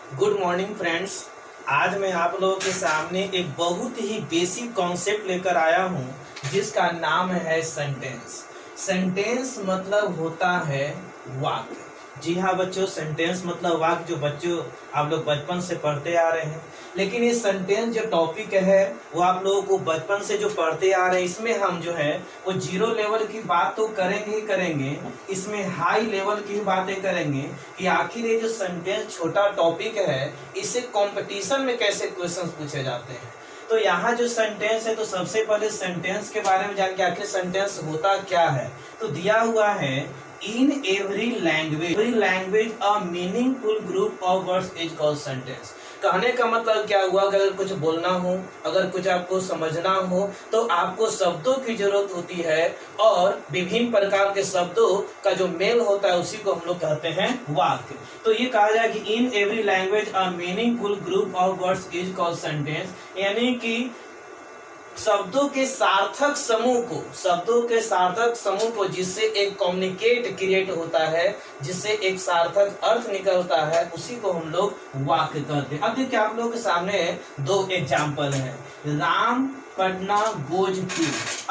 Good morning friends. आज मैं आप लोगों के सामने एक बहुत ही बेसिक कॉन्सेप्ट लेकर आया हूँ जिसका नाम है सेंटेंस। सेंटेंस मतलब होता है वाक्य। जी हाँ बच्चों, सेंटेंस मतलब वाक्य जो बच्चों आप लोग बचपन से पढ़ते आ रहे हैं। लेकिन ये सेंटेंस जो टॉपिक है वो आप लोगों को बचपन से जो पढ़ते आ रहे हैं, इसमें हम जो है वो जीरो लेवल की बात तो करेंगे ही करेंगे, इसमें हाई लेवल की बातें करेंगे कि आखिर ये जो सेंटेंस छोटा टॉपिक है इससे कंपटीशन में कैसे क्वेश्चंस पूछे जाते हैं। तो यहाँ जो सेंटेंस है, तो सबसे पहले सेंटेंस के बारे में जान के आखिर सेंटेंस होता क्या है। तो दिया हुआ है in every language a meaningful group of words is called sentence. कहने का मतलब क्या हुआ कि अगर कुछ बोलना हो, अगर कुछ आपको समझना हो तो आपको शब्दों की जरूरत होती है, और विभिन्न प्रकार के शब्दों का जो मेल होता है उसी को हम लोग कहते हैं वाक्य। तो ये कहा जाए कि in every language a meaningful group of words is called sentence, यानी कि शब्दों के सार्थक समूह को जिससे एक कम्युनिकेट क्रिएट होता है, जिससे एक सार्थक अर्थ निकलता है, उसी को हम लोग वाक्य कहते हैं। अब देखिए आप लोगों के सामने दो एग्जाम्पल हैं। Ram Patna goes to.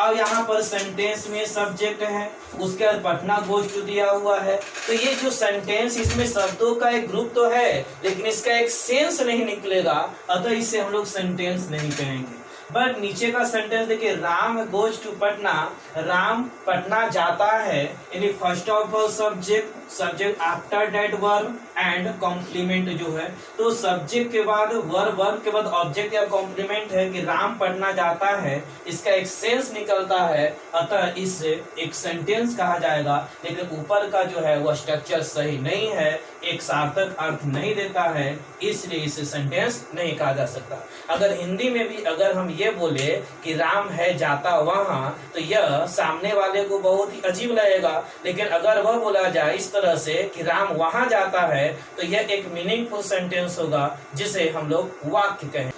अब यहाँ पर सेंटेंस में सब्जेक्ट है, उसके बाद पटना गोज टू दिया हुआ है। तो ये जो सेंटेंस, इसमें शब्दों का एक ग्रुप तो है लेकिन इसका एक सेंस नहीं निकलेगा, अतः इसे हम लोग सेंटेंस नहीं कहेंगे। बट नीचे का सेंटेंस देखिए, राम गोज टू पटना, राम पटना जाता है, यानी first of all subject after that verb and complement जो है, तो सब्जेक्ट के बाद वर्ब के बाद ऑब्जेक्ट या कॉम्प्लीमेंट है कि राम पटना जाता है, इसका एक सेंस निकलता है, अतः इसे एक सेंटेंस कहा जाएगा। लेकिन ऊपर का जो है वो स्ट्रक्चर सही नहीं है, एक सार्थक अर्थ नहीं देता है, इसलिए इसे सेंटेंस नहीं कहा जा सकता। अगर हिंदी में भी अगर हम ये बोले कि राम है जाता वहां, तो यह सामने वाले को बहुत ही अजीब लगेगा। लेकिन अगर वह बोला जाए इस तरह से कि राम वहां जाता है, तो यह एक मीनिंगफुल सेंटेंस होगा जिसे हम लोग वाक्य कहें।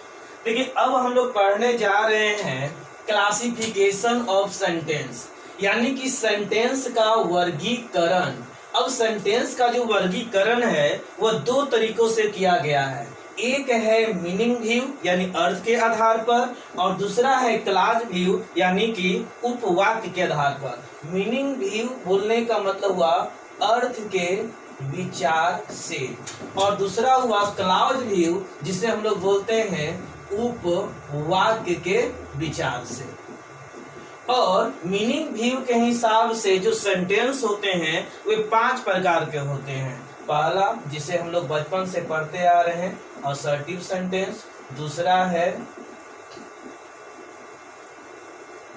देखिए अब हम लोग पढ़ने जा रहे हैं क्लासिफिकेशन ऑफ सेंटेंस, यानी कि सेंटेंस का वर्गीकरण। अब सेंटेंस का जो वर्गीकरण है वह दो तरीकों से किया गया है। एक है मीनिंग व्यू यानी अर्थ के आधार पर, और दूसरा है क्लॉज व्यू यानी कि उपवाक्य के आधार पर। मीनिंग व्यू बोलने का मतलब हुआ अर्थ के विचार से, और दूसरा हुआ क्लॉज व्यू जिसे हम लोग बोलते हैं उपवाक्य के विचार से। और मीनिंग व्यू के हिसाब से जो सेंटेंस होते हैं वे 5 प्रकार के होते हैं। पहला, जिसे हम लोग बचपन से पढ़ते आ रहे हैं, असर्टिव सेंटेंस। दूसरा है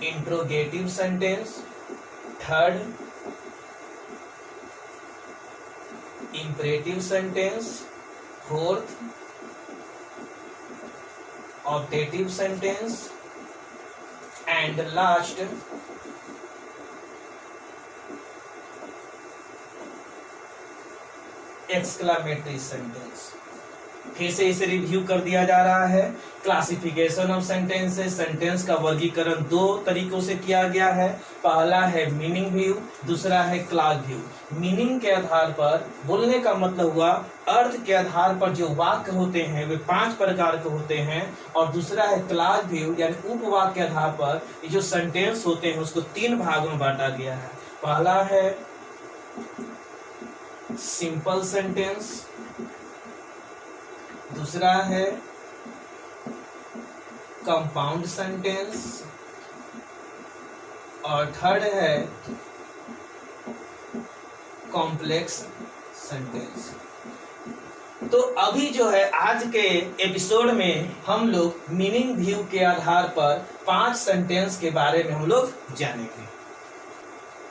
interrogative sentence. Third, imperative sentence. Fourth, objective sentence. And last, exclamatory sentence. फिर से इसे रिव्यू कर दिया जा रहा है। क्लासिफिकेशन ऑफ सेंटेंसेस, सेंटेंस का वर्गीकरण 2 तरीकों से किया गया है। पहला है मीनिंग व्यू, दूसरा है क्लॉज व्यू। मीनिंग के आधार पर, बोलने का मतलब हुआ अर्थ के आधार पर जो वाक्य होते हैं वे 5 प्रकार के होते हैं, और दूसरा है क्लॉज व्यू यानी उपवाक्य के आधार पर ये जो सेंटेंस होते हैं उसको 3 भागों में बांटा गया है। पहला है सिंपल सेंटेंस, दूसरा है कंपाउंड सेंटेंस, और थर्ड है कॉम्प्लेक्स सेंटेंस। तो अभी जो है आज के एपिसोड में हम लोग मीनिंग व्यू के आधार पर 5 सेंटेंस के बारे में हम लोग जानेंगे।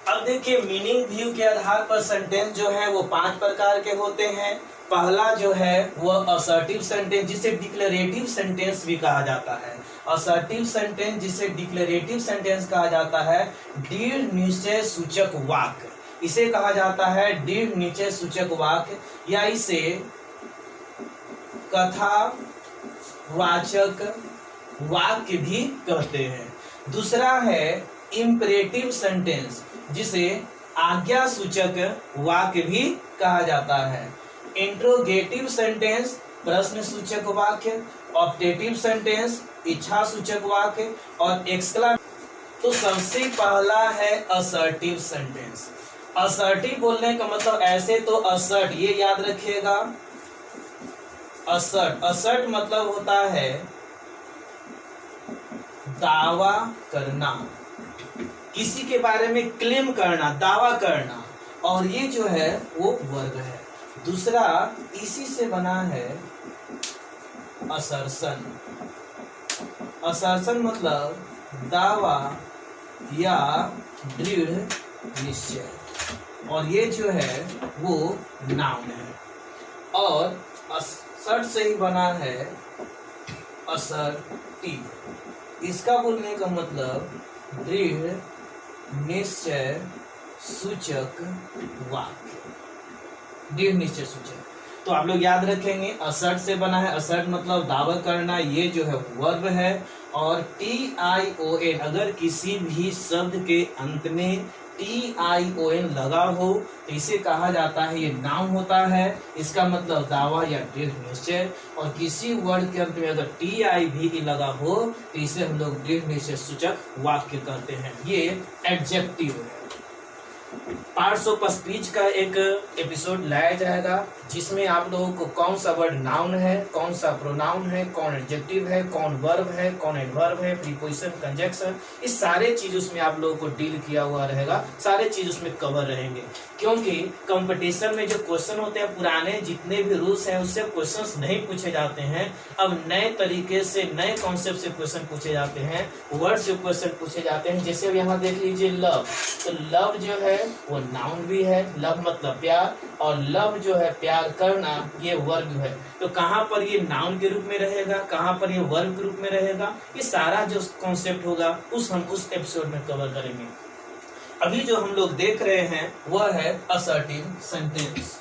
अब देखिए मीनिंग व्यू के आधार पर सेंटेंस जो है वो 5 प्रकार के होते हैं। पहला जो है वह असर्टिव सेंटेंस, जिसे डिक्लेरेटिव सेंटेंस भी कहा जाता है। असर्टिव सेंटेंस जिसे डिक्लेरेटिव सेंटेंस कहा जाता है, दृढ़ निश्चय सूचक वाक्य इसे कहा जाता है। दृढ़ निश्चय सूचक वाक्य या इसे कथावाचक वाक्य भी कहते हैं। दूसरा है इंपरेटिव सेंटेंस जिसे आज्ञा सूचक वाक्य भी कहा जाता है। इंट्रोगेटिव सेंटेंस प्रश्न सूचक वाक्य, ऑप्टेटिव सेंटेंस, इच्छा सूचक वाक्य और एक्सक्लेमेशन। तो सबसे पहला है असर्टिव सेंटेंस। असर्टिव बोलने का मतलब ऐसे तो असर्ट, ये याद रखिएगा, असर्ट, असर्ट मतलब होता है दावा करना, किसी के बारे में क्लेम करना, दावा करना, और ये जो है वो वर्ग है। दूसरा इसी से बना है असर्शन। असर्शन मतलब दावा या दृढ़ निश्चय, और ये जो है वो नाउन है। और असर्ट से ही बना है असर्टिव, इसका बोलने का मतलब दृढ़ निश्चय सूचक वाक्य, दृढ़ निश्चय सूचक। तो आप लोग याद रखेंगे असर्ट से बना है, असर्ट मतलब दावा करना, ये जो है वर्ब है। और TION, अगर किसी भी शब्द के अंत में TION लगा हो तो इसे कहा जाता है, ये नाउन होता है, इसका मतलब दावा या दृढ़ निश्चय। और किसी वर्ड के अंत में अगर TI भी लगा हो तो इसे हम लोग दृढ़ निश्चय सूचक वाक्य कहते हैं, ये एडजेक्टिव है। पार्ट्स ऑफ स्पीच का एक एपिसोड लाया जाएगा जिसमें आप लोगों को कौन सा वर्ड नाउन है, कौन सा प्रोनाउन है, कौन एडजेक्टिव है, कौन वर्ब है, कौन एडवर्ब है, प्रीपोजिशन, कंजक्शन, इस सारे चीज उसमें आप लोगों को डील किया हुआ रहेगा, सारे चीज उसमें कवर रहेंगे। क्योंकि कंपटीशन में जो क्वेश्चन होते हैं, पुराने जितने भी रूल्स हैं उससे क्वेश्चंस नहीं पूछे जाते हैं, अब नए तरीके से, नए कॉन्सेप्ट से क्वेश्चन पूछे जाते हैं, वर्ड से क्वेश्चन पूछे जाते हैं। जैसे अब यहाँ देख लीजिए लव, तो लव जो है वो नाउन भी है, लव मतलब प्यार, और लव जो है प्यार करना, ये वर्ब है। तो कहाँ पर ये नाउन के रूप में रहेगा, कहाँ पर ये वर्ब के रूप में रहेगा, ये सारा जो कॉन्सेप्ट होगा हम उस एपिसोड में कवर करेंगे। अभी जो हम लोग देख रहे हैं वह है असर्टिव सेंटेंस।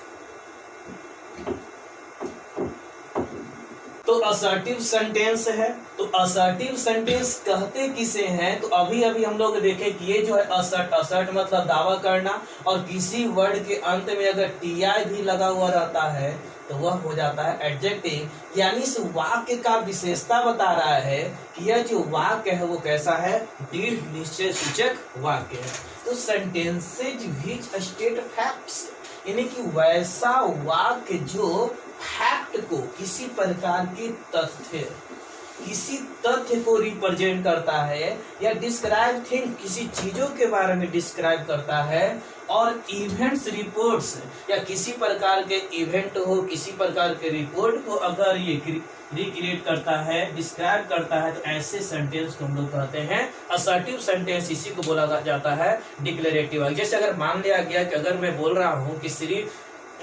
तो असर्टिव सेंटेंस है, तो असर्टिव सेंटेंस कहते किसे हैं, तो अभी हम लोग देखें कि ये जो है असर्ट, असर्ट मतलब दावा करना, और किसी वर्ड के अंत में अगर TI भी लगा हुआ रहता है तो वह हो जाता है एडजेक्टिव, यानी इस वाक्य का विशेषता बता रहा है कि यह जो वाक्य है वो कैसा है, दृढ़ निश्चय सूचक वाक्य है। तो सेंटेंसेज व्हिच स्टेट फैक्ट्स, यानी कि वैसा वाक्य जो फैक्ट को, किसी प्रकार के तथ्य, किसी तथ्य को रिप्रेजेंट करता है, या डिस्क्राइब थिंग, किसी चीजों के बारे में डिस्क्राइब करता है, और इवेंट्स रिपोर्ट्स, या किसी प्रकार के इवेंट हो, किसी प्रकार के रिपोर्ट को अगर ये रिक्रिएट करता है, डिस्क्राइब करता है, तो ऐसे सेंटेंस को हम लोग कहते हैं असर्टिव सेंटेंस। इसी को बोला जाता है डिक्लेरेटिव। जैसे अगर मान लिया गया कि अगर मैं बोल रहा हूँ कि श्री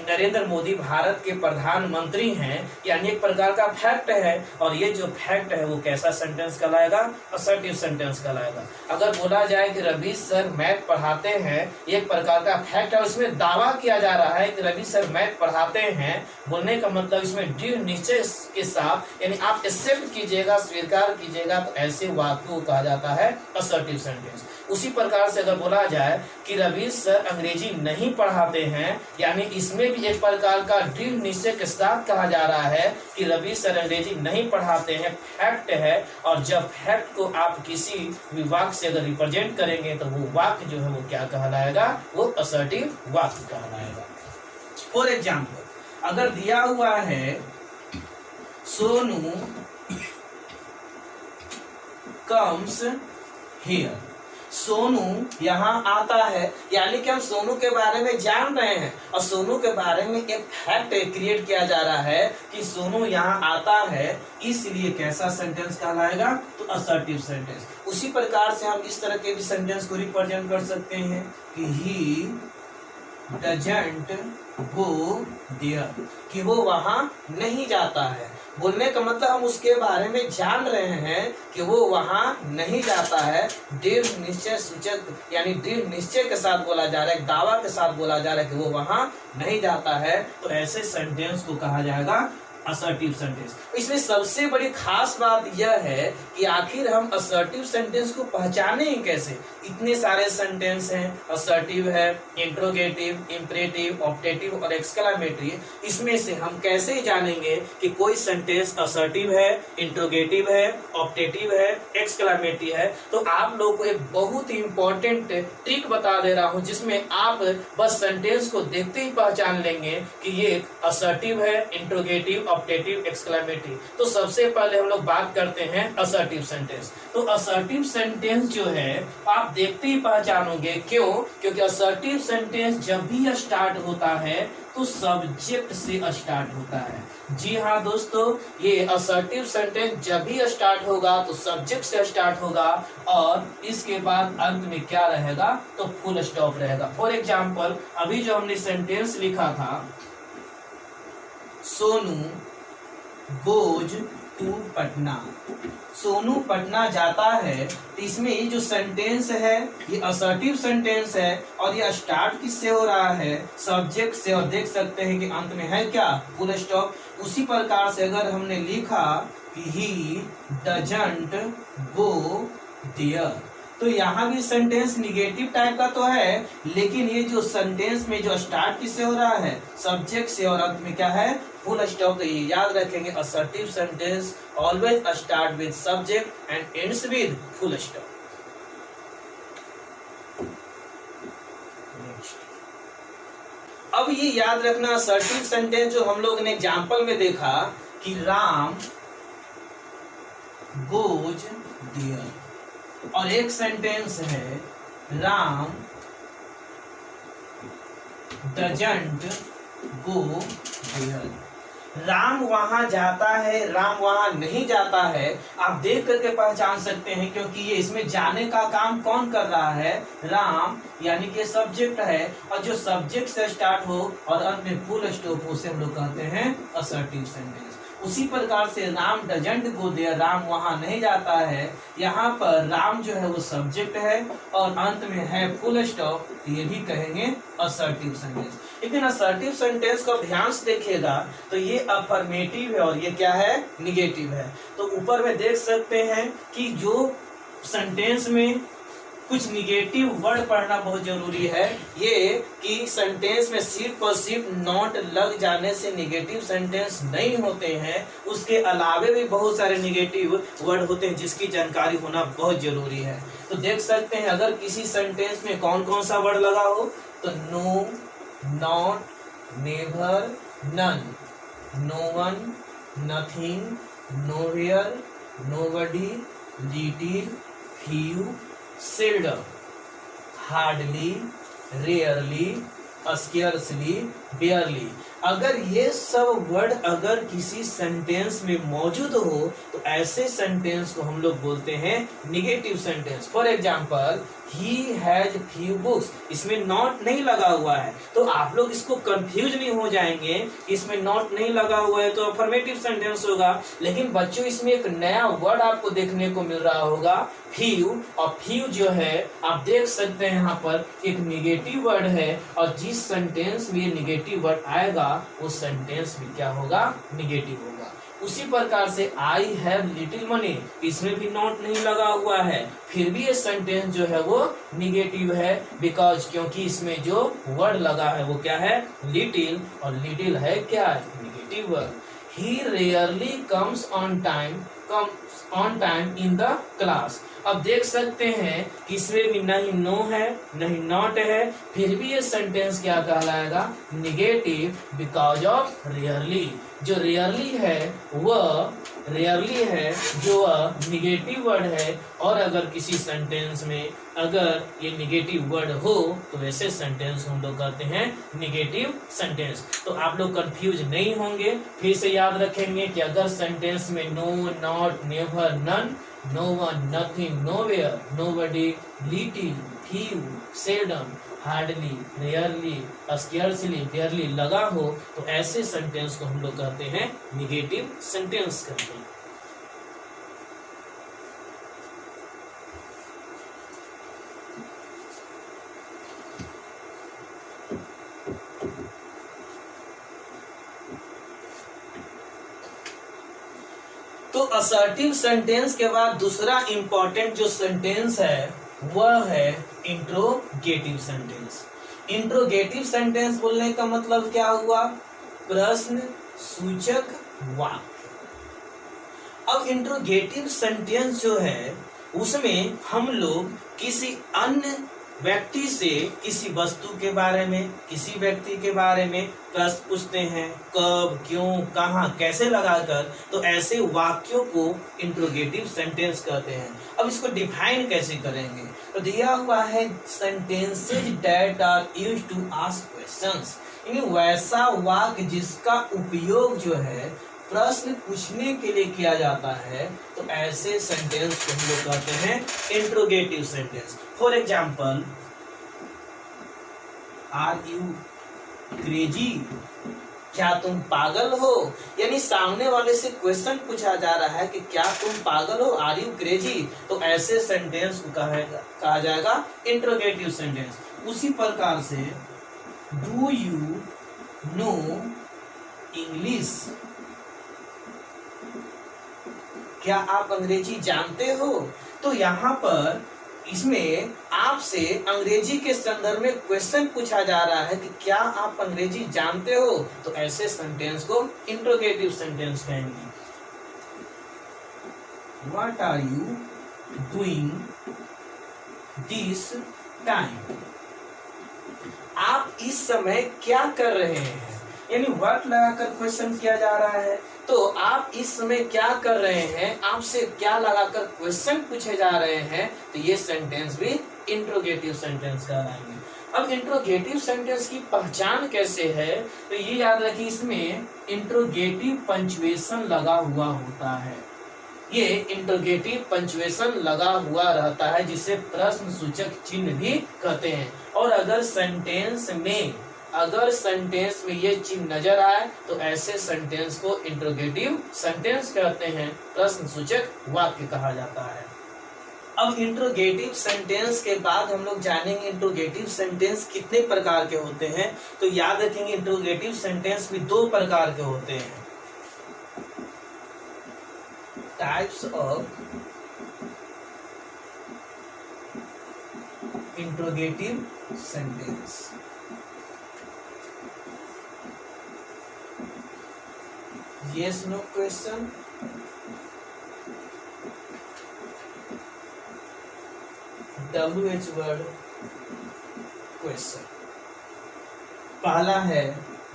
नरेंद्र मोदी भारत के प्रधानमंत्री हैं, यानी एक प्रकार का फैक्ट है, और ये जो फैक्ट है वो कैसा सेंटेंस कहलाएगा, असर्टिव सेंटेंस कहलाएगा। अगर बोला जाए कि रवि सर मैथ पढ़ाते हैं, एक प्रकार का फैक्ट है, उसमें दावा किया जा रहा है कि रवि सर मैथ पढ़ाते हैं, बोलने का मतलब इसमें दृढ़ निश्चय के साथ, यानी आप एक्सेप्ट कीजिएगा, स्वीकार कीजिएगा, तो ऐसे वाक्य को कहा जाता है असर्टिव सेंटेंस। उसी प्रकार से अगर बोला जाए कि रवि सर अंग्रेजी नहीं पढ़ाते हैं, यानी इसमें भी एक प्रकार का दृढ़ निश्चय के साथ कहा जा रहा है कि रवि सर अंग्रेजी नहीं पढ़ाते हैं, फैक्ट है, और जब फैक्ट को आप किसी भी वाक्य से अगर रिप्रेजेंट करेंगे तो वो वाक्य जो है वो क्या कहलाएगा, वो असर्टिव वाक्य कहलाएगा। फॉर एग्जाम्पल अगर दिया हुआ है सोनू कम्स हियर, सोनू यहाँ आता है, यानी कि हम सोनू के बारे में जान रहे हैं, और सोनू के बारे में एक फैक्ट क्रिएट किया जा रहा है कि सोनू यहाँ आता है, इसलिए कैसा सेंटेंस कहलाएगा, तो असर्टिव सेंटेंस। उसी प्रकार से हम इस तरह के भी सेंटेंस को रिप्रेजेंट कर सकते हैं कि ही डजंट गो देयर, कि वो वहां नहीं जाता है, बोलने का मतलब हम उसके बारे में जान रहे हैं कि वो वहां नहीं जाता है, दृढ़ निश्चय सूचक, यानी दृढ़ निश्चय के साथ बोला जा रहा है, दावा के साथ बोला जा रहा है कि वो वहां नहीं जाता है, तो ऐसे सेंटेंस को कहा जाएगा असर्टिव सेंटेंस। इसमें सबसे बड़ी खास बात यह है कि आखिर हम असर्टिव सेंटेंस को पहचानें कैसे। इतने सारे सेंटेंस हैं, असर्टिव है, इंट्रोगेटिव, इंपरेटिव, ऑप्टेटिव और एक्सक्लेमेटरी। इसमें से हम कैसे जानेंगे कि कोई सेंटेंस असर्टिव है, इंट्रोगेटिव है, ऑप्टेटिव है, एक्सक्लेमेटरी है। तो आप लोग को एक बहुत ही इंपॉर्टेंट ट्रिक बता दे रहा हूं, जिसमें आप बस सेंटेंस को देखते ही पहचान लेंगे कि ये असर्टिव है, इंट्रोगेटिव, ऑप्टेटिव, एक्सक्लेमेटरी। तो सबसे पहले हम लोग बात करते हैं असर्टिव सेंटेंस। तो असर्टिव सेंटेंस जो है आप देखते ही पहचानोगे। क्यों? क्योंकि असर्टिव सेंटेंस जब भी स्टार्ट होता है तो सब्जेक्ट से स्टार्ट होता है। जी हाँ दोस्तों, ये असर्टिव सेंटेंस जब भी स्टार्ट होगा तो सब्जेक्ट से स्टार्ट होगा और इसके बाद अंत में क्या रहेगा? तो फुल स्टॉप रहेगा। फॉर एग्जाम्पल, अभी जो हमने सेंटेंस लिखा था, सोनू गोज टू पटना, सोनू पटना जाता है। तो इसमें ये जो सेंटेंस है ये असर्टिव सेंटेंस है और ये स्टार्ट किससे हो रहा है? सब्जेक्ट से। और देख सकते हैं कि अंत में है क्या? Full stop. उसी प्रकार से अगर हमने लिखा कि ही डजंट गो देयर, तो यहाँ भी सेंटेंस निगेटिव टाइप का तो है, लेकिन ये जो सेंटेंस में जो स्टार्ट किससे हो रहा है? सब्जेक्ट से, और अंत में क्या है? Full stop. तो ये याद रखेंगे, assertive sentence always start with subject and ends with full stop. अब ये याद रखना, असर्टिव सेंटेंस जो हम लोग ने एग्जाम्पल में देखा कि राम गोज देयर, और एक सेंटेंस है Ram doesn't go there. Ram वहां जाता है, राम वहां नहीं जाता है, आप देख करके पहचान सकते हैं, क्योंकि ये इसमें जाने का काम कौन कर रहा है? राम, यानी कि सब्जेक्ट है, और जो सब्जेक्ट से स्टार्ट हो और अंत में फुल स्टॉप हो उसे हम लोग कहते हैं असर्टिव सेंटेंस। उसी प्रकार से Ram doesn't go there, Ram वहां नहीं जाता है, यहाँ पर राम जो है वो सब्जेक्ट है और अंत में है फुल स्टॉप, ये भी कहेंगे असर्टिव सेंटेंस। लेकिन असर्टिव सेंटेंस को ध्यान से देखिएगा तो ये अफर्मेटिव है और ये क्या है? निगेटिव है। तो ऊपर में देख सकते हैं कि जो सेंटेंस में कुछ निगेटिव वर्ड पढ़ना बहुत जरूरी है, ये कि सेंटेंस में सिर्फ और सिर्फ नॉट लग जाने से निगेटिव सेंटेंस नहीं होते हैं, उसके अलावे भी बहुत सारे निगेटिव वर्ड होते हैं जिसकी जानकारी होना बहुत जरूरी है। तो देख सकते हैं अगर किसी सेंटेंस में कौन कौन सा वर्ड लगा हो, तो no, not, never, none, no one, nothing, nowhere, nobody, little, few, seldom, hardly, rarely, scarcely, barely। अगर ये सब वर्ड अगर किसी सेंटेंस में मौजूद हो तो ऐसे सेंटेंस को हम लोग बोलते हैं negative sentence. For example, he has few books, इसमें नॉट नहीं लगा हुआ है, तो आप लोग इसको कंफ्यूज नहीं हो जाएंगे। इसमें नॉट नहीं लगा हुआ है तो अफर्मेटिव सेंटेंस होगा, लेकिन बच्चों इसमें एक नया वर्ड आपको देखने को मिल रहा होगा, फ्यू। और फ्यू जो है आप देख सकते हैं यहाँ पर एक निगेटिव वर्ड है, और जिस सेंटेंस में निगेटिव वर्ड आएगा वो सेंटेंस भी क्या होगा? निगेटिव होगा। उसी प्रकार से आई हैव लिटिल मनी, इसमें भी नॉट नहीं लगा हुआ है, फिर भी ये सेंटेंस जो है वो निगेटिव है, बिकॉज क्योंकि इसमें जो वर्ड लगा है वो क्या है? लिटिल, और लिटिल है क्या? Negative word. He rarely comes on time in the class. अब देख सकते हैं कि इसमें भी नहीं नो है नहीं नॉट है, फिर भी ये सेंटेंस क्या कहलाएगा? Negative, because of rarely. जो रेयरली है वह जो निगेटिव वर्ड है, और अगर किसी सेंटेंस में अगर ये निगेटिव वर्ड हो तो ऐसे सेंटेंस हम लोग कहते हैं निगेटिव सेंटेंस। तो आप लोग कंफ्यूज नहीं होंगे, फिर से याद रखेंगे कि अगर सेंटेंस में no, not, never, none, no one, nothing, nowhere, nobody, little, few, seldom, hardly, rarely, scarcely, barely लगा हो तो ऐसे सेंटेंस को हम लोग कहते हैं निगेटिव सेंटेंस कहते हैं। असर्टिव सेंटेंस के बाद दूसरा इंपॉर्टेंट जो सेंटेंस है वह है इंट्रोगेटिव सेंटेंस। इंट्रोगेटिव सेंटेंस बोलने का मतलब क्या हुआ? प्रश्न सूचक वाक्य। अब इंट्रोगेटिव सेंटेंस जो है उसमें हम लोग किसी अन्य व्यक्ति से किसी वस्तु के बारे में, किसी व्यक्ति के बारे में प्रश्न पूछते हैं, कब, क्यों, कहाँ, कैसे लगाकर, तो ऐसे वाक्यों को इंट्रोगेटिव सेंटेंस कहते हैं। अब इसको डिफाइन कैसे करेंगे? तो दिया हुआ है sentences that are used to ask questions, यानी वैसा वाक्य जिसका उपयोग जो है प्रश्न पूछने के लिए किया जाता है, तो ऐसे सेंटेंस को हम लोग कहते हैं interrogative sentence. For example, are you crazy? क्या तुम पागल हो? यानी सामने वाले से क्वेश्चन पूछा जा रहा है कि क्या तुम पागल हो, आर यू क्रेजी? तो ऐसे सेंटेंस को कहा जाएगा इंट्रोगेटिव सेंटेंस। उसी प्रकार से डू यू नो इंग्लिश? क्या आप अंग्रेजी जानते हो? तो यहाँ पर इसमें आपसे अंग्रेजी के संदर्भ में क्वेश्चन पूछा जा रहा है कि क्या आप अंग्रेजी जानते हो? तो ऐसे सेंटेंस को इंट्रोगेटिव सेंटेंस कहेंगे। What are you doing this time? आप इस समय क्या कर रहे हैं? यानी व्हाट लगाकर क्वेश्चन किया जा रहा है, तो आप इस समय क्या कर रहे हैं, आपसे क्या लगाकर क्वेश्चन पूछे जा रहे हैं, तो ये सेंटेंस भी इंट्रोगेटिव सेंटेंस कहलाएंगे। अब इंट्रोगेटिव सेंटेंस की पहचान कैसे है, तो ये याद रखिए, इसमें इंट्रोगेटिव पंक्चुएशन लगा हुआ होता है। ये इंट्रोगेटिव पंक्चुएशन लगा हुआ रहता है, जिसे प्रश्न सूचक चिन्ह भी कहते हैं। और अगर सेंटेंस में ये चिन्ह नजर आए, तो ऐसे सेंटेंस को इंट्रोगेटिव सेंटेंस कहते हैं, प्रश्न सूचक वाक्य कहा जाता है। अब इंट्रोगेटिव सेंटेंस के बाद हम लोग जानेंगे इंट्रोगेटिव सेंटेंस कितने प्रकार के होते हैं। तो याद रखेंगे, इंट्रोगेटिव सेंटेंस भी दो प्रकार के होते हैं। Types of interrogative sentence. Yes, no question, WH word question। पहला है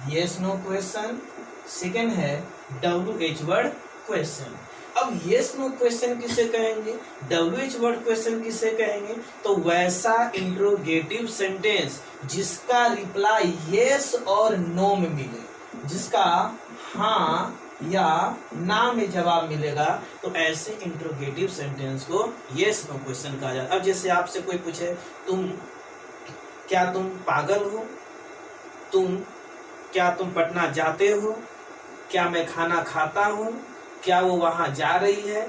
yes no question, सेकेंड है WH word question। अब yes no question किसे कहेंगे, WH word question किसे कहेंगे? तो वैसा इंट्रोगेटिव सेंटेंस जिसका रिप्लाई yes और no में मिले, जिसका हाँ या ना में जवाब मिलेगा, तो ऐसे इंट्रोगेटिव सेंटेंस को यस नो क्वेश्चन कहा जाता है। अब जैसे आपसे कोई पूछे, क्या तुम पागल हो? क्या तुम पटना जाते हो? क्या मैं खाना खाता हूँ? क्या वो वहां जा रही है?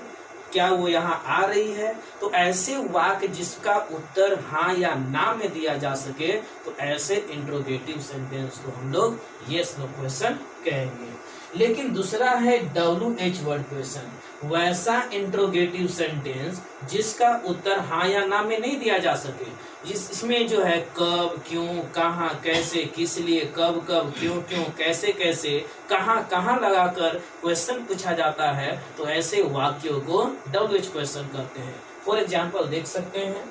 क्या वो यहाँ आ रही है? तो ऐसे वाक्य जिसका उत्तर हाँ या ना में दिया जा सके, तो ऐसे इंट्रोगेटिव सेंटेंस को हम लोग यस नो क्वेश्चन कहेंगे। लेकिन दूसरा है WH वर्ड क्वेश्चन, वैसा इंट्रोगेटिव सेंटेंस जिसका उत्तर हाँ या ना में नहीं दिया जा सके, इसमें जो है कब, क्यों, कहाँ, कैसे, किस लिए, कब कब, क्यों क्यों, कैसे कैसे, कहाँ कहाँ लगाकर क्वेश्चन पूछा जाता है, तो ऐसे वाक्यों को WH क्वेश्चन कहते हैं। फॉर एग्जाम्पल देख सकते हैं,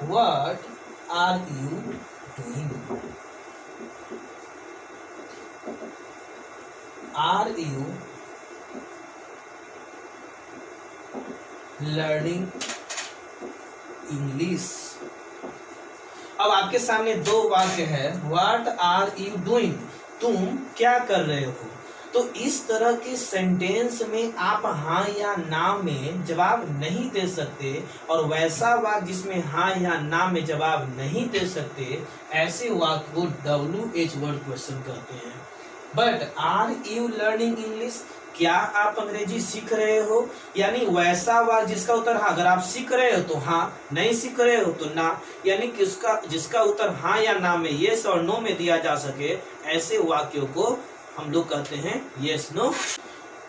what are you doing? Are you learning English? अब आपके सामने दो वाक्य है, व्हाट आर यू डूइंग, तुम क्या कर रहे हो? तो इस तरह के सेंटेंस में आप हाँ या ना में जवाब नहीं दे सकते, और वैसा वाक्य जिसमें हाँ या ना में जवाब नहीं दे सकते, ऐसे वाक्य को WH वर्ड क्वेश्चन कहते हैं। But are you learning English, क्या आप अंग्रेजी सीख रहे हो? यानी वैसा वाक्य जिसका उत्तर हाँ, अगर आप सीख रहे हो तो हाँ, नहीं सीख रहे हो तो ना, यानी कि जिसका उत्तर हाँ या ना में यस और नो में दिया जा सके, ऐसे वाक्यों को हम लोग कहते हैं यस नो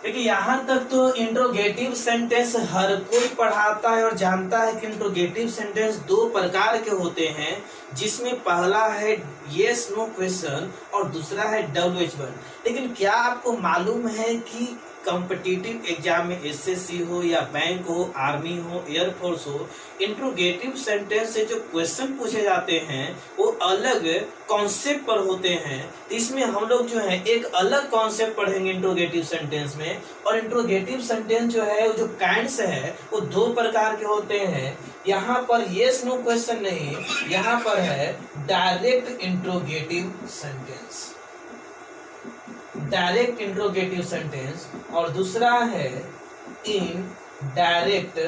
देखिए यहाँ तक तो इंट्रोगेटिव सेंटेंस हर कोई पढ़ाता है और जानता है कि इंट्रोगेटिव सेंटेंस दो प्रकार के होते हैं, जिसमें पहला है यस नो क्वेश्चन और दूसरा है WH वर्ड। लेकिन क्या आपको मालूम है कि कॉम्पिटिटिव एग्जाम में SSC हो या बैंक हो, आर्मी हो, एयरफोर्स हो, इंट्रोगेटिव सेंटेंस से जो क्वेश्चन पूछे जाते हैं वो अलग कॉन्सेप्ट पर होते हैं। इसमें हम लोग जो है एक अलग कॉन्सेप्ट पढ़ेंगे इंट्रोगेटिव सेंटेंस में। और इंट्रोगेटिव सेंटेंस जो है जो काइंड्स है वो दो प्रकार के होते हैं। यहाँ पर यस नो क्वेश्चन नहीं, यहाँ पर है direct interrogative sentence, direct interrogative sentence, और दूसरा है इनडायरेक्ट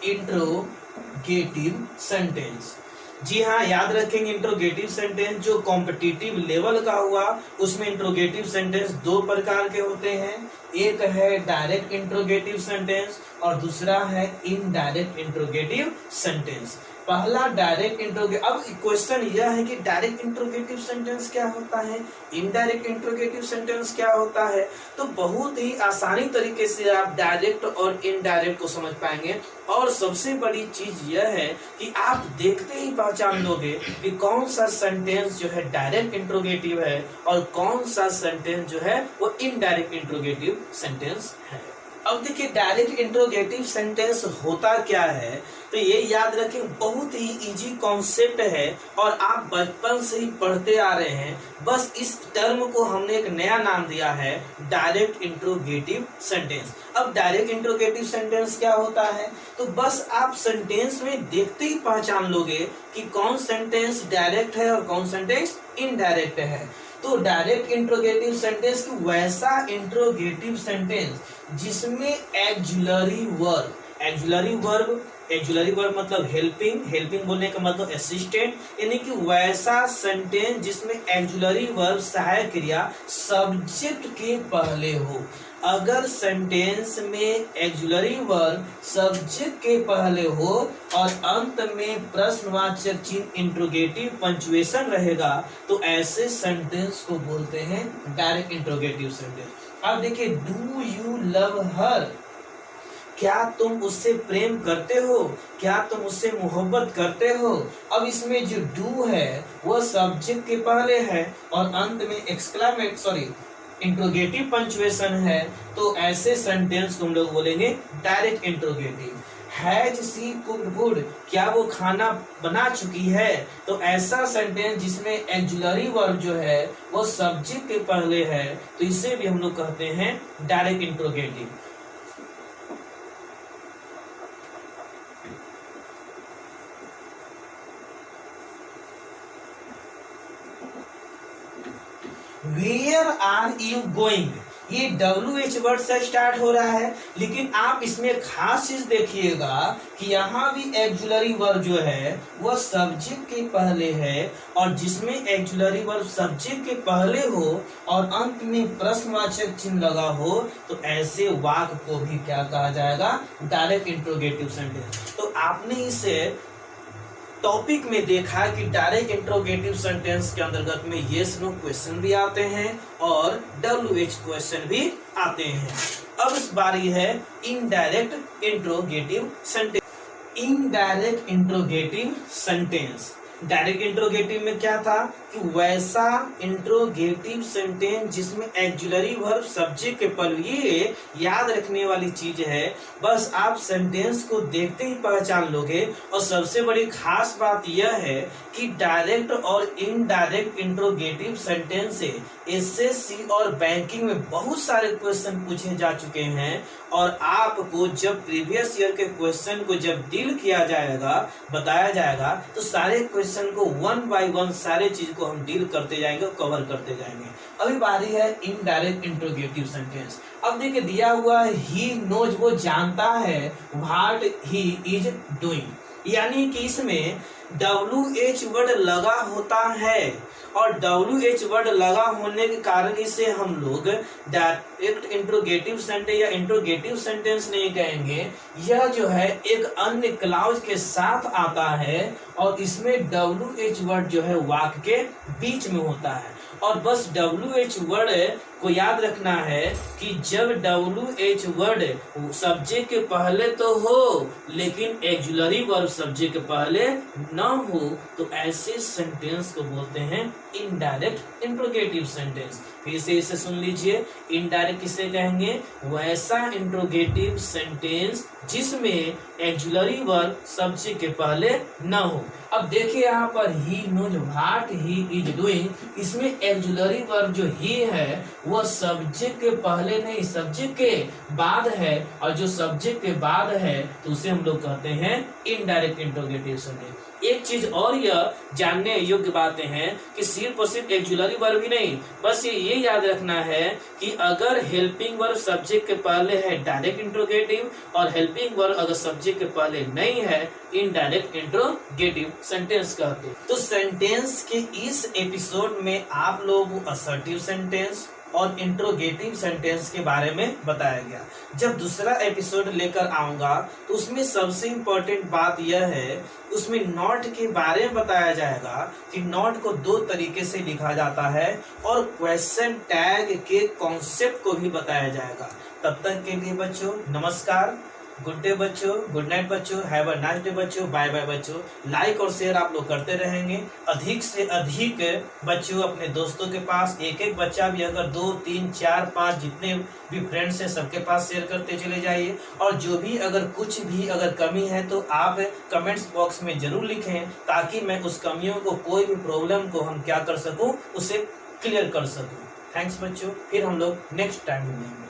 इंट्रोगेटिव सेंटेंस। जी हाँ, याद रखेंगे इंट्रोगेटिव सेंटेंस जो कॉम्पिटिटिव लेवल का हुआ उसमें इंट्रोगेटिव सेंटेंस दो प्रकार के होते हैं, एक है डायरेक्ट इंट्रोगेटिव सेंटेंस और दूसरा है इनडायरेक्ट इंट्रोगेटिव सेंटेंस। पहला डायरेक्ट इंट्रोगेटिव, अब क्वेश्चन यह है कि डायरेक्ट इंट्रोगेटिव सेंटेंस क्या होता है, इनडायरेक्ट इंट्रोगेटिव सेंटेंस क्या होता है। तो बहुत ही आसानी तरीके से आप डायरेक्ट और इनडायरेक्ट को समझ पाएंगे। और सबसे बड़ी चीज यह है कि आप देखते ही पहचान लोगे कि कौन सा सेंटेंस जो है डायरेक्ट इंट्रोगेटिव है और कौन सा सेंटेंस जो है वो इनडायरेक्ट इंट्रोगेटिव सेंटेंस है। अब देखिए डायरेक्ट इंट्रोगेटिव सेंटेंस होता क्या है, तो ये याद रखें बहुत ही इजी कॉन्सेप्ट है और आप बचपन से ही पढ़ते आ रहे हैं। बस इस टर्म को हमने एक नया नाम दिया है डायरेक्ट इंट्रोगेटिव सेंटेंस। अब डायरेक्ट इंट्रोगेटिव सेंटेंस क्या होता है, तो बस आप सेंटेंस में देखते ही पहचान लोगे कि कौन सेंटेंस डायरेक्ट है और कौन सेंटेंस इनडायरेक्ट है। तो डायरेक्ट इंट्रोगेटिव सेंटेंस की वैसा इंट्रोगेटिव सेंटेंस जिसमें एक्जुलरी वर्ब, एक्जुलरी वर्ब मतलब हेल्पिंग बोलने का मतलब असिस्टेंट, यानी कि वैसा सेंटेंस जिसमें एक्जुलरी वर्ब सहायक क्रिया सब्जेक्ट के पहले हो। अगर सेंटेंस में एक्जुलरी वर्ब सब्जेक्ट के पहले हो और अंत में प्रश्नवाचक चिन्ह इंट्रोगेटिव पंक्चुएशन रहेगा तो ऐसे सेंटेंस को बोलते हैं डायरेक्ट इंट्रोगेटिव सेंटेंस। अब देखिए डू यू लव हर, क्या तुम उससे प्रेम करते हो, क्या तुम उससे मोहब्बत करते हो। अब इसमें जो डू है वो सब्जेक्ट के पहले है और अंत में इंट्रोगेटिव पंक्चुएशन है, तो ऐसे सेंटेंस को हम लोग बोलेंगे direct interrogative. Has she cooked good, क्या वो खाना बना चुकी है, तो ऐसा सेंटेंस जिसमें एक्जुलरी वर्ब जो है वो सब्जेक्ट के पहले है, तो इसे भी हम लोग कहते हैं direct interrogative. Where are you going, ये WH वर्ड से स्टार्ट हो रहा है, लेकिन आप इसमें खास चीज देखिएगा कि यहाँ भी एक्जुलरी वर्ब जो है वह सब्जेक्ट के पहले है, और जिसमें एक्जुलरी वर्ब सब्जेक्ट के पहले हो और अंत में प्रश्नवाचक चिन्ह लगा हो, तो ऐसे वाक्य को भी क्या कहा जाएगा, डायरेक्ट इंट्रोगेटिव सेंटेंस। तो आपने इसे टॉपिक में देखा कि डायरेक्ट इंट्रोगेटिव सेंटेंस के अंतर्गत में यस नो क्वेश्चन भी आते हैं और WH क्वेश्चन भी आते हैं। अब इस बारी है indirect interrogative sentence. Indirect interrogative sentence, direct interrogative में क्या था कि वैसा इंट्रोगेटिव सेंटेंस जिसमें एक्जुलरी वर्ब सब्जेक्ट के पहले, ये याद रखने वाली चीज है, बस आप सेंटेंस को देखते ही पहचान लोगे। और सबसे बड़ी खास बात यह है कि डायरेक्ट और इनडायरेक्ट इंट्रोगेटिव सेंटेंस से SSC और बैंकिंग में बहुत सारे क्वेश्चन पूछे जा चुके हैं, और आपको जब प्रीवियस ईयर के क्वेश्चन को जब डील किया जाएगा, बताया जाएगा, तो सारे क्वेश्चन को 1 बाय 1 सारे चीज को हम डील करते जाएंगे, कवर करते जाएंगे। अभी बारी है इनडायरेक्ट इंट्रोगेटिव सेंटेंस। अब देखिए दिया हुआ है ही नोज, वो जानता है व्हाट ही इज डूइंग, यानी कि इसमें WH वर्ड लगा होता है और WH वर्ड लगा होने के कारण इसे हम लोग डायरेक्ट इंट्रोगेटिव सेंटेंस या इंट्रोगेटिव सेंटेंस नहीं कहेंगे। यह जो है एक अन्य क्लाउज के साथ आता है और इसमें WH वर्ड जो है वाक्य के बीच में होता है। और बस WH वर्ड को याद रखना है कि जब WH वर्ड सब्जेक्ट के पहले तो हो लेकिन एक्जुलरी वर्ब सब्जेक्ट के पहले न हो तो ऐसे सेंटेंस को बोलते हैं इनडायरेक्ट इंट्रोगेटिव सेंटेंस। फिर से इसे सुन लीजिए, इनडायरेक्ट किसे कहेंगे? वैसा इंट्रोगेटिव सेंटेंस जिसमें एक्जुलरी वर्ब सब्जेक्ट के पहले न हो। अब देखिए यहाँ पर he knows what he is doing, इसमें एक्जुलरी वर्ब जो ही है वह सब्जेक्ट के पहले नहीं सब्जेक्ट के बाद है, और जो सब्जेक्ट के बाद है तो उसे हम लोग कहते हैं इनडायरेक्ट इंट्रोगेटिव सेंटेंस। एक चीज और यह जानने योग्य बातें हैं कि सिर्फ और सिर्फ एक्जुलरी वर्ब ही नहीं, बस ये याद रखना है कि अगर हेल्पिंग वर्ब सब्जेक्ट के पहले है डायरेक्ट इंट्रोगेटिव और हेल्पिंग वर्ब अगर सब्जेक्ट के पहले नहीं है इनडायरेक्ट इंट्रोगेटिव सेंटेंस कहते हैं। तो सेंटेंस के इस एपिसोड में आप लोगों को असर्टिव सेंटेंस और इंट्रोगेटिव सेंटेंस के बारे में बताया गया। जब दूसरा एपिसोड लेकर आऊंगा तो उसमें सबसे इम्पोर्टेंट बात यह है, उसमें नॉट के बारे में बताया जाएगा कि नॉट को दो तरीके से लिखा जाता है और क्वेश्चन टैग के कॉन्सेप्ट को भी बताया जाएगा। तब तक के लिए बच्चों नमस्कार, गुड डे बच्चों, गुड नाइट बच्चों, हैव अ नाइस डे बच्चों, बाय बाय बच्चों। लाइक और शेयर आप लोग करते रहेंगे। अधिक से अधिक बच्चों अपने दोस्तों के पास, एक एक बच्चा भी अगर 2, 3, 4, 5 जितने भी फ्रेंड्स हैं सबके पास शेयर करते चले जाइए। और जो भी अगर कुछ भी अगर कमी है तो आप कमेंट्स बॉक्स में जरूर लिखें ताकि मैं उस कमियों को, कोई भी प्रॉब्लम को हम क्या कर सकूं, उसे क्लियर कर सकूं। थैंक्स बच्चों, फिर हम लोग नेक्स्ट टाइम मिलेंगे।